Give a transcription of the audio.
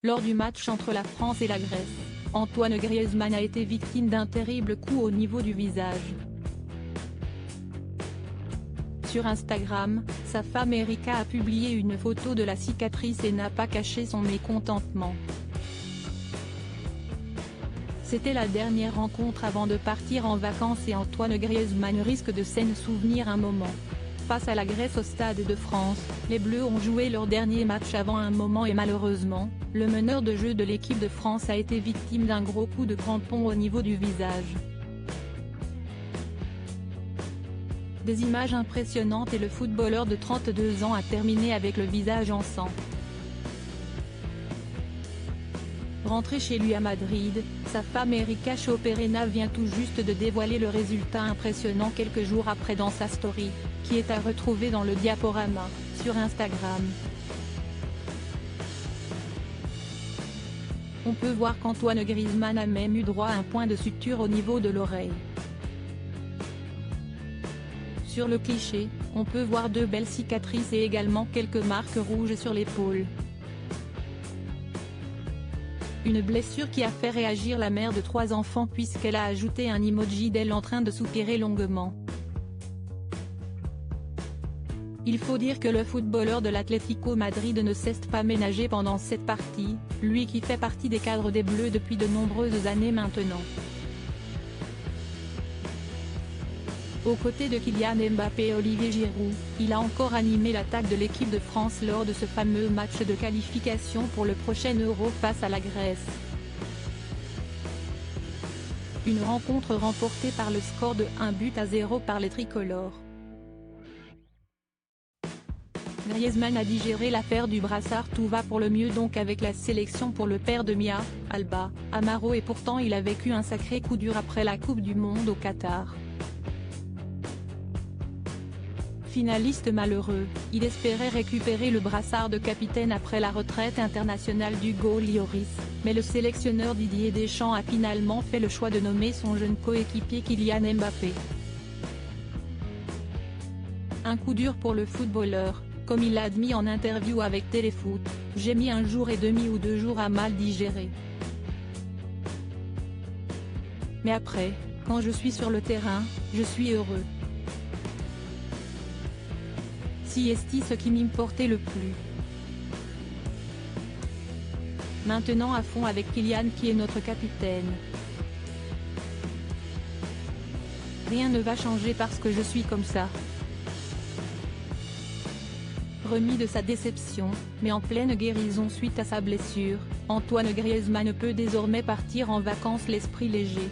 Lors du match entre la France et la Grèce, Antoine Griezmann a été victime d'un terrible coup au niveau du visage. Sur Instagram, sa femme Erika a publié une photo de la cicatrice et n'a pas caché son mécontentement. C'était la dernière rencontre avant de partir en vacances et Antoine Griezmann risque de s'en souvenir un moment. Face à la Grèce au Stade de France, les Bleus ont joué leur dernier match avant un moment et malheureusement, le meneur de jeu de l'équipe de France a été victime d'un gros coup de crampon au niveau du visage. Des images impressionnantes et le footballeur de 32 ans a terminé avec le visage en sang. Rentré chez lui à Madrid, sa femme Erika Choperena vient tout juste de dévoiler le résultat impressionnant quelques jours après dans sa story, qui est à retrouver dans le diaporama, sur Instagram. On peut voir qu'Antoine Griezmann a même eu droit à un point de suture au niveau de l'oreille. Sur le cliché, on peut voir deux belles cicatrices et également quelques marques rouges sur l'épaule. Une blessure qui a fait réagir la mère de 3 enfants puisqu'elle a ajouté un emoji d'elle en train de soupirer longuement. Il faut dire que le footballeur de l'Atlético Madrid ne s'est pas ménagé pendant cette partie, lui qui fait partie des cadres des Bleus depuis de nombreuses années maintenant. Aux côtés de Kylian Mbappé et Olivier Giroud, il a encore animé l'attaque de l'équipe de France lors de ce fameux match de qualification pour le prochain Euro face à la Grèce. Une rencontre remportée par le score de 1-0 par les tricolores. Griezmann a digéré l'affaire du brassard, tout va pour le mieux donc avec la sélection pour le père de Mia, Alba, Amaro, et pourtant il a vécu un sacré coup dur après la Coupe du Monde au Qatar. Finaliste malheureux, il espérait récupérer le brassard de capitaine après la retraite internationale d'Hugo Lloris, mais le sélectionneur Didier Deschamps a finalement fait le choix de nommer son jeune coéquipier Kylian Mbappé. Un coup dur pour le footballeur, comme il l'a admis en interview avec Téléfoot, « J'ai mis 1 jour et demi ou 2 jours à mal digérer. Mais après, quand je suis sur le terrain, je suis heureux. Si est ce qui m'importait le plus. Maintenant à fond avec Kylian qui est notre capitaine. Rien ne va changer parce que je suis comme ça. » Remis de sa déception, mais en pleine guérison suite à sa blessure, Antoine Griezmann peut désormais partir en vacances l'esprit léger.